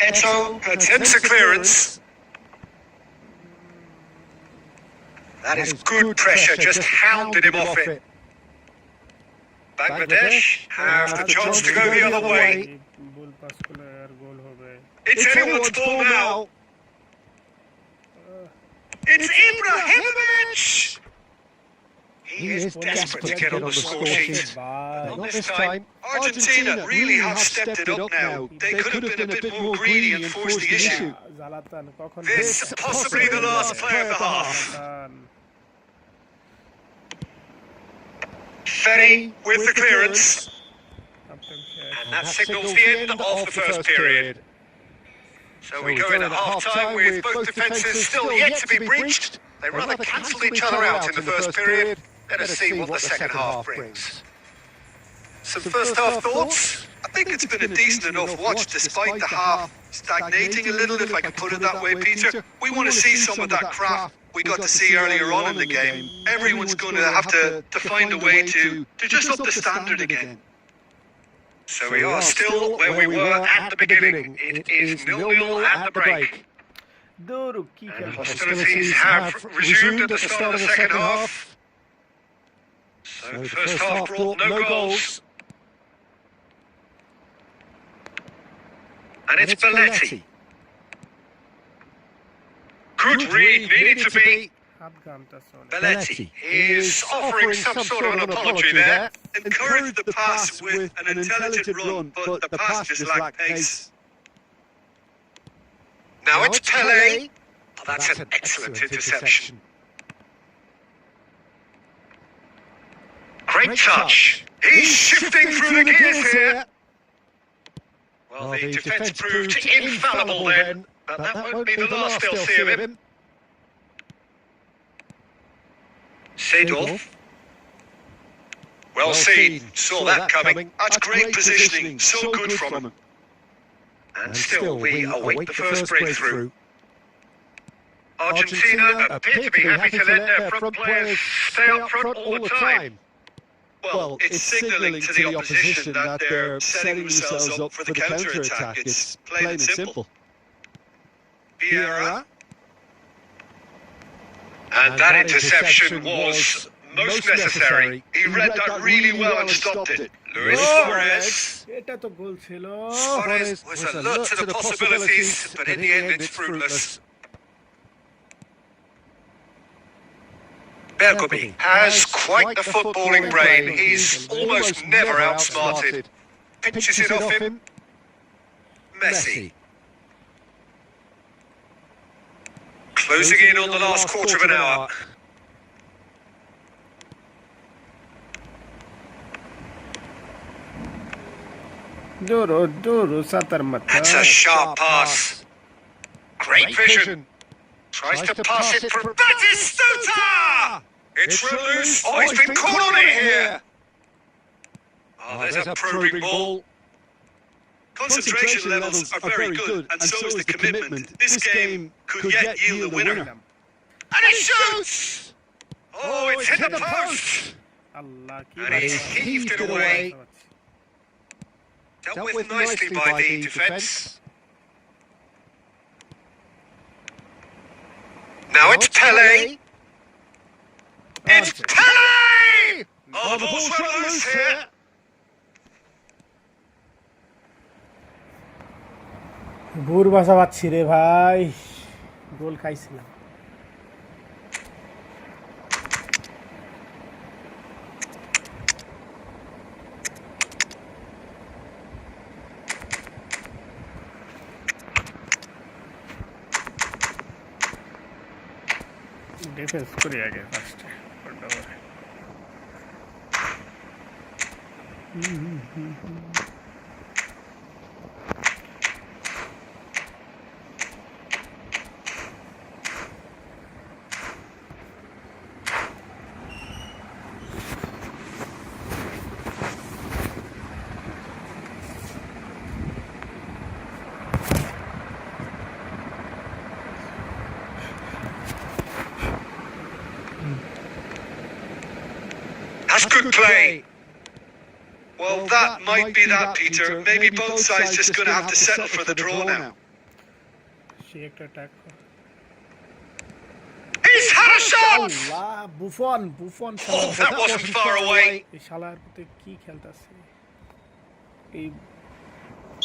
Eto attempts a clearance. That is good pressure, just hounded him off it. Bangladesh have the chance to go the other way. It's anyone's ball now. It's Ibrahimovic! He is desperate to get on the score sheet. Not this time. Argentina really have stepped it up now. They could have been a bit more greedy and forced the issue. This is possibly the last play of the half. Ferry with the clearance. And that signals the end of the first period. So we go in at half-time with both defences still yet to be breached. They rather cancelled each other out in the first period. Let us see what the second half brings. Some first half thoughts? I think it's been a decent enough watch despite the half stagnating a little, if I can put it that way, Peter. We want to see some of that craft we got to see earlier on in the game. Everyone's going to have to find a way to just up the standard again. So we are still where we were at the beginning. It is 0-0 at the break. And hostilities have resumed at the start of the second half. So the first half brought no goals. And it's Belletti. Good read, needed to be. Belletti is offering some sort of an apology there. Encouraged the pass with an intelligent run, but the pass just lacked pace. Now it's Pele. Oh, that's an excellent interception. Great touch. He's shifting through the gears here. Well, the defence proved infallible then, but that won't be the last they'll see of him. Seedorf. Well seen, saw that coming. That's great positioning, so good from him. And still we await the first breakthrough. Argentina appear to be happy to let their front players stay up front all the time. Well, it's signalling to the opposition that they're setting themselves up for the counter-attack. It's plain and simple. Vieira. And that interception was most necessary. He read that really well and stopped it. Luis Suarez. Suarez was alert to the possibilities, but in the end it's fruitless. Bergomi has quite the footballing brain. He's almost never outsmarted. Pinches it off him. Messi. Closing in on the last quarter of an hour. That's a sharp pass. Great vision. Tries to pass it from Batistuta! It's loose. Oh, he's been caught on it here. Oh, there's a probing ball. Concentration levels are very good, and so is the commitment. This game could yet yield a winner. And he shoots! Oh, it's hit the post! And he's heaved it away. Dealt with nicely by the defence. Now it's Pele. It's Pele! Oh, the ball's run loose here. ভোর বাসা পাচ্ছি রে ভাই, গোল খাইছিলাম। Defence করি আগে ফার্স্টে। That's good play. Well, that might be that, Peter. Maybe both sides just going to have to settle for the draw now. সে একটা attack. He's had a shot! Allah, Buffon Buffon Oh, that wasn't far away. এই শালার প্রতি কি খেলতাছে এই।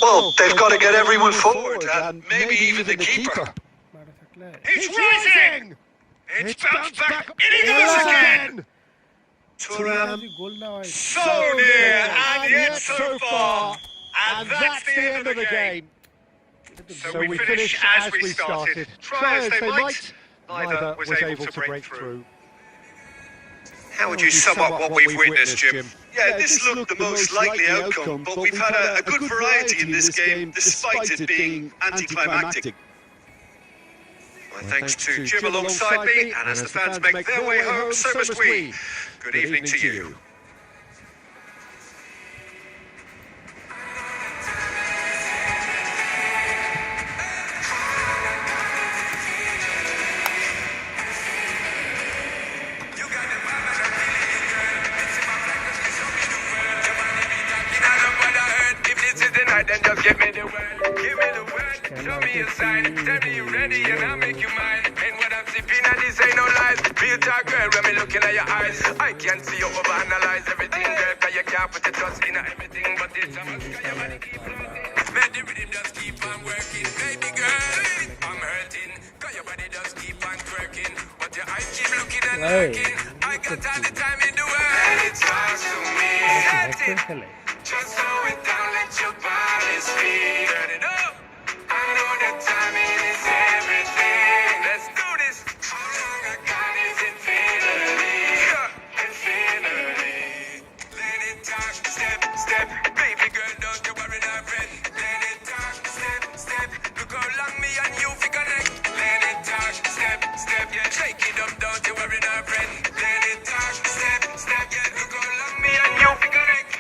Well, they've got to get everyone forward, and maybe even the keeper. মারা থাকলে It's rising! It's bounced back. It goes again! Thuram, গোল না হয় so near, and yet so far. And that's the end of the game. So we finish as we started. Try as they might, neither was able to break through. How would you sum up what we've witnessed, Jim? Yeah, this looked the most likely outcome, but we've had a good variety in this game, despite it being anticlimactic. My thanks to Jim alongside me, and as the fans make their way home, so must we. Good evening to you. Then just give me the word, show me a sign, tell me you're ready and I'll make you mine. And what I'm sipping at this ain't no lies. Real talk, girl, when me looking at your eyes, I can see you overanalyze everything, girl, cause you can't put your trust in everything, but it's a must, cause your body keep floating. Let the rhythm just keep on working, baby girl, I'm hurting, cause your body just keep on twerking, but your eyes keep looking and lurking. I got all the time in the world, and it talks to me, just slow it down, let your body speak. Turn it up. I know that timing is everything. Let's do this. How long I got is infinity. Infinity. Let it talk, step, step. Baby girl, don't you worry, not friend. Let it talk, step, step. Look how long me and you fi connect. Let it talk, step, step. Yeah, shake it up, don't you worry, not friend. Let it talk, step, step. Yeah, look how long me and you fi connect.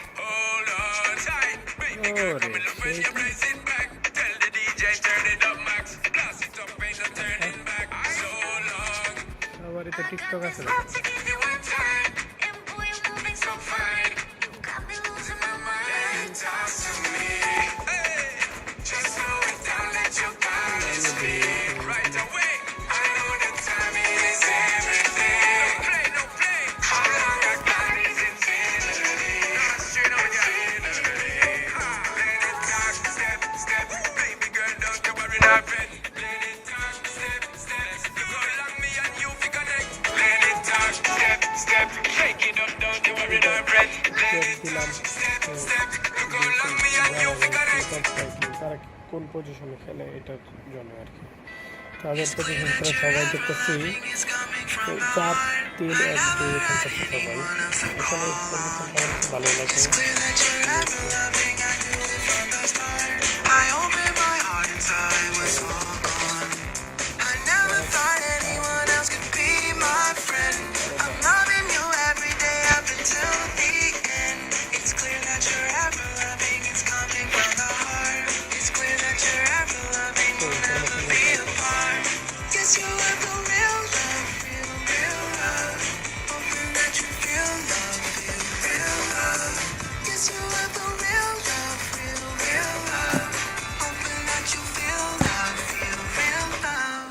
Girl, come and look when you raise it back. Tell the DJ turn it up max. Blast it up, ain't no turning back. So long. আবার এটা TikTok আছে না? To give you one time, and boy you're moving so fine. You got me losing my mind. Talk to me, hey. Just slow it down, let your body speak. Right away. I know the timing is everything. No play, no play. How long I got is infinity. Straight on ya. Let it talk, step, step. Look how long me and you fi connect. Let it talk, step, step. Shake it up, don't you worry, not friend. Let it talk, step, step. Look how long me and you fi connect. তারা কোন পজিশনে খেলে এটার জন্য আর কি। তাদের position করে সবাই দেখতেছি 4-3-1-2 খেলতেছে সবাই। এখানে ভালো লাগে। I never thought anyone else could be my friend. I'm loving you every day up until the end. It's clear that you're ever loving, it's coming from the heart. It's clear that you're ever loving, we'll never be apart. Guess you are the real love, real love. Hoping that you feel love, real love. Guess you are the real love, real love. Hoping that you feel love, real love.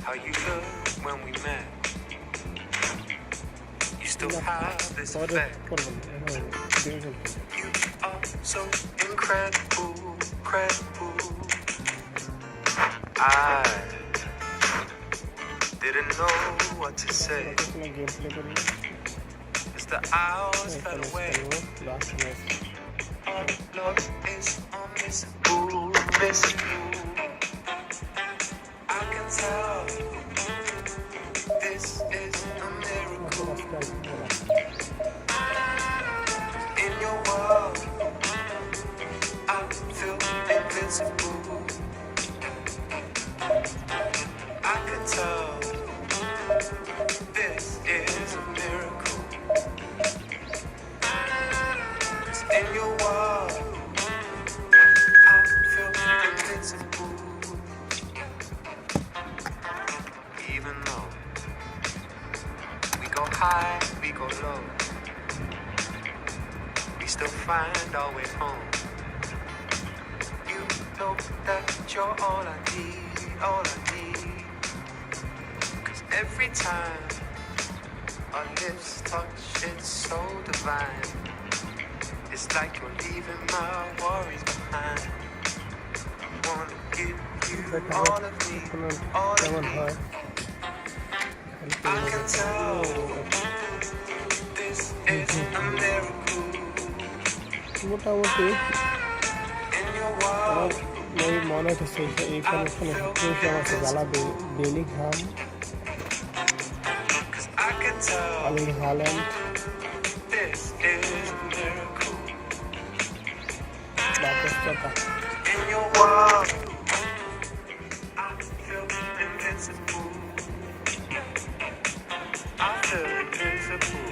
how you looked when we met. You still have this effect. You are so incredible, incredible. I didn't know what to say. As the hours fell away, our love is unmissable, missable. I can tell this is a miracle. In your world, I feel invincible. I can tell this is a miracle. 'Cause in your world, I feel invincible. Even though we go high, we go low, we still find our way home. You know that you're all I need, all I need. 'Cause every time our lips touch, it's so divine. It's like you're leaving my worries behind. I wanna give you all of me, all of me. I can tell this is a miracle. মোটামুটি In your world, আমার এই মনে হচ্ছে এইখানে জ্বালা Bellingham, 'cause I can tell Erling Haaland, this is a miracle. বাকেস্টাটা In your world, I feel invincible. I feel invincible.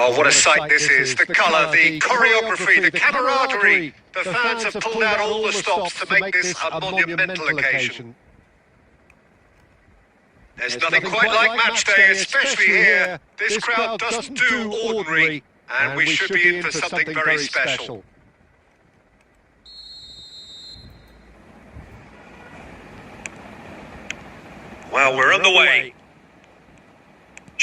Oh, what a sight this is. The colour, the choreography, the camaraderie. The fans have pulled out all the stops to make this a monumental occasion. There's nothing quite like match day, especially here. This crowd doesn't do ordinary, and we should be in for something very special. Well, we're on the way.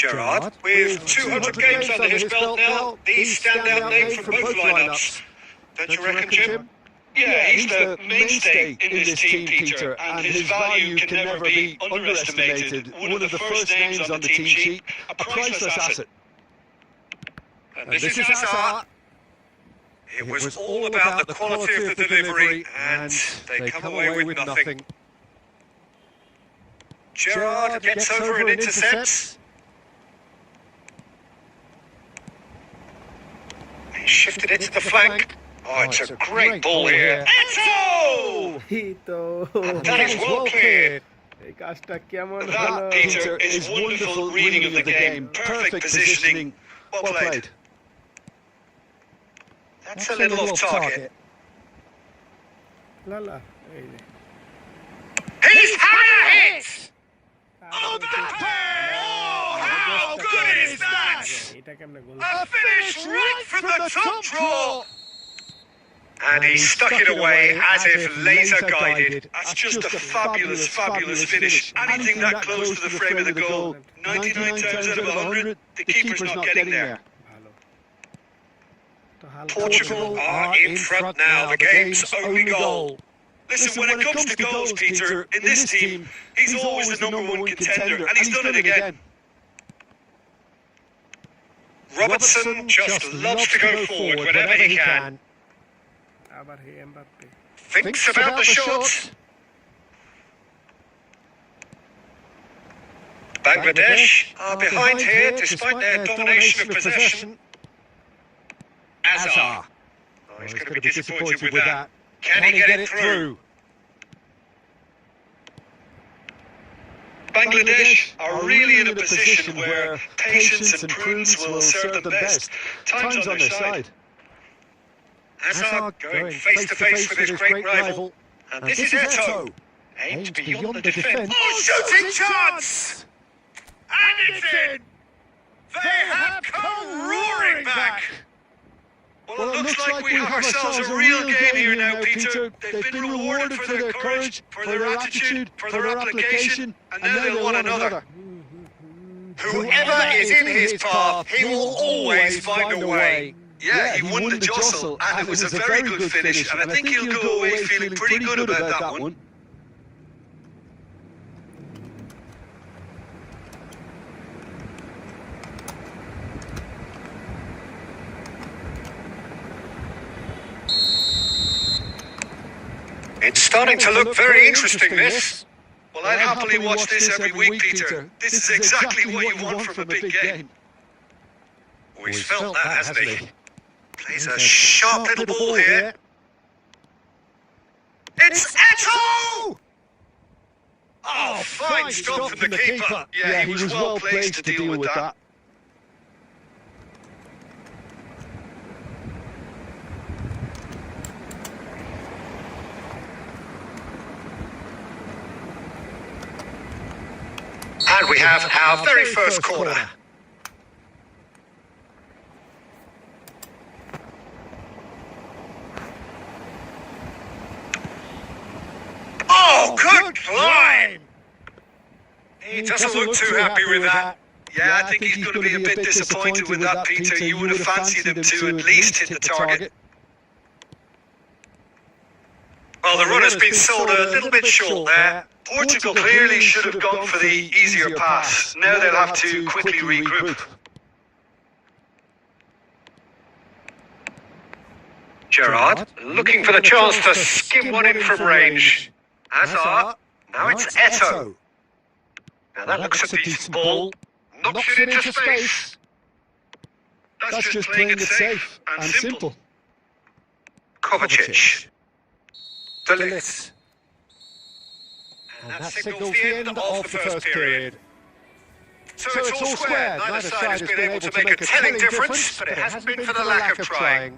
Gerrard, with 200 games under his belt now, the standout name from both lineups. Don't you reckon, Jim? Yeah, he's the mainstay in this team, Peter, and his value can never be underestimated. One of the first names on the team sheet, a priceless asset. And this is Hazard. It was all about the quality of the delivery, and they come away with nothing. Gerrard gets over and intercepts. He shifted it to the flank. Oh, it's a great ball here. Eto! এই তো That is well cleared. এই কাজটা কেমন হলো? That, Peter, is wonderful reading of the game. Perfect positioning. Well played. That's a little off target. লালা এই যে He's had a hit! Oh, Mbappe! Oh, how good is that? এটা কেমনে গোল? A finish right from the top draw! And he stuck it away as if laser guided. That's just a fabulous, fabulous finish. Anything that close to the frame of the goal, 99 times out of 100, the keeper's not getting there. ভালো তো হালকা Portugal are in front now, the game's only goal. Listen, when it comes to goals, Peter, in this team, he's always the number one contender, and he's done it again. Robertson just loves to go forward whenever he can. আবার হে Mbappe Thinks about the shot. Bangladesh are behind here despite their domination of possession. Hazard. Oh, he's going to be disappointed with that. Can he get it through? Bangladesh are really in a position where patience and prudence will serve them best. Time's on their side. Hazard going face to face with his great rival. And this is Eto'o. Aimed beyond the defence. Oh, shooting chance! And it's in! They have come roaring back! Well, it looks like we have ourselves a real game here now, Peter. They've been rewarded for their courage, for their attitude, for their application, and now they'll want another. Whoever is in his path, he will always find a way. Yeah, he won the jostle, and it was a very good finish, and I think he'll go away feeling pretty good about that one. It's starting to look very interesting, this. Well, I'd happily watch this every week, Peter. This is exactly what you want from a big game. Oh, he's felt that, hasn't he? Plays a sharp little ball here. It's Eto'o! Oh, fine stop from the keeper. Yeah, he was well placed to deal with that. And we have our very first corner. Oh, good climb! He doesn't look too happy with that. Yeah, I think he's going to be a bit disappointed with that, Peter. You would have fancied him to at least hit the target. Well, the run has been sold a little bit short there. Portugal clearly should have gone for the easier pass. Now they'll have to quickly regroup. Gerrard looking for the chance to skim one in from range. Hazard. Now it's Eto'o. Now that looks a decent ball. Knocks it into space. That's just playing it safe and simple. Kovacic. Delete. And that signals the end of the first period. So it's all square. Neither side has been able to make a telling difference, but it hasn't been for the lack of trying.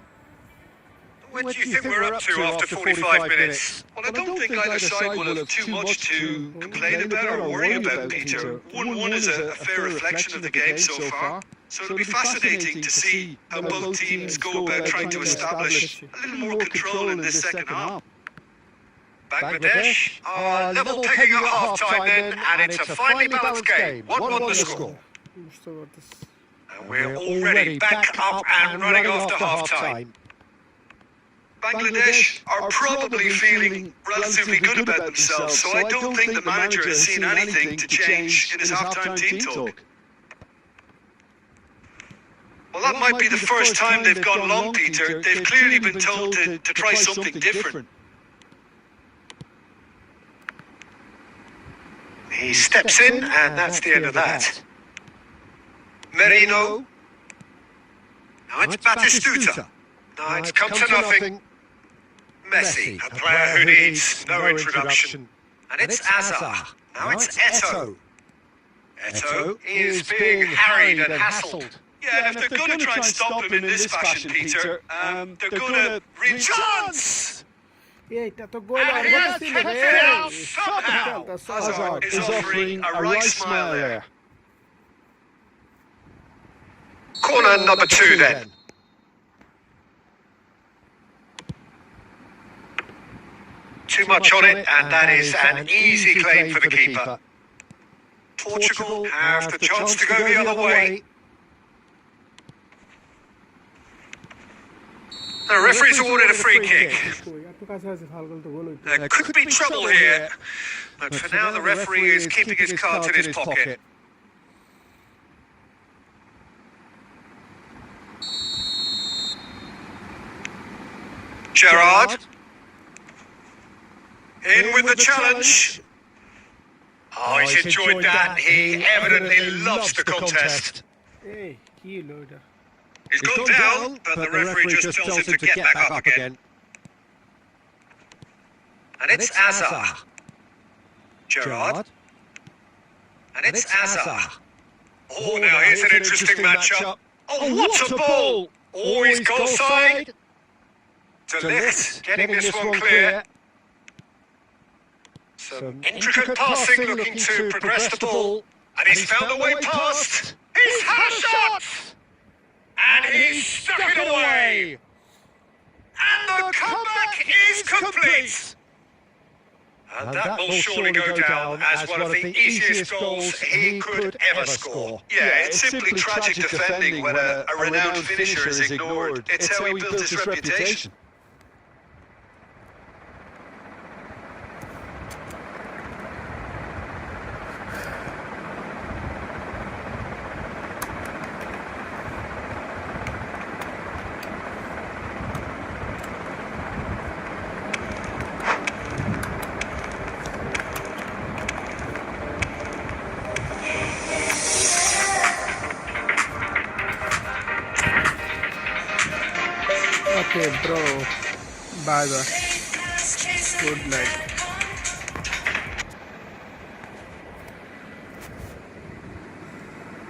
What do you think we're up to after 45 minutes? Well, I don't think either side will have too much to complain about or worry about, Peter. 1-1 is a fair reflection of the game so far. So it'll be fascinating to see how both teams go about trying to establish a little more control in this second half. Bangladesh are level pegging at half-time then, and it's a finely balanced game. 1-1 the score. And we're already back up and running after half-time. Bangladesh are probably feeling relatively good about themselves, so I don't think the manager has seen anything to change in his half-time team talk. Well, that might be the first time they've gone long, Peter. They've clearly been told to try something different. He steps in, and that's the end of that. Merino. Now it's Batistuta. Now it's come to nothing. Messi, a player who needs no introduction. And it's Azar. Now it's Eto'o. Eto'o is being harried and hassled. Yeah, and if they're going to try and stop him in this fashion, Peter, they're going to reach chance! And he has kept it out somehow! Hazard is offering a right smile there. Corner number 2 then. Too much on it, and that is an easy claim for the keeper. Portugal have the chance to go the other way. The referee's awarded a free kick. There could be trouble here, but for now the referee is keeping his cards in his pocket. Gerrard. In with the challenge. Oh, he's enjoyed that. He evidently loves the contest. He's gone down, but the referee just tells him to get back up again. And it's Azar. Gerrard. And it's Azar. Oh, now here's an interesting matchup. Oh, what a ball! Oh, he's goal side. De Ligt getting this one clear. Some intricate passing, looking to progress the ball. And he's found the way past. He's had a shot! And he's stuck it away! And the comeback is complete! And that will surely go down as one of the easiest goals he could ever score. Yeah, it's simply tragic defending when a renowned finisher is ignored. It's how he built his reputation. Okay, bro. Bye bye. Good night.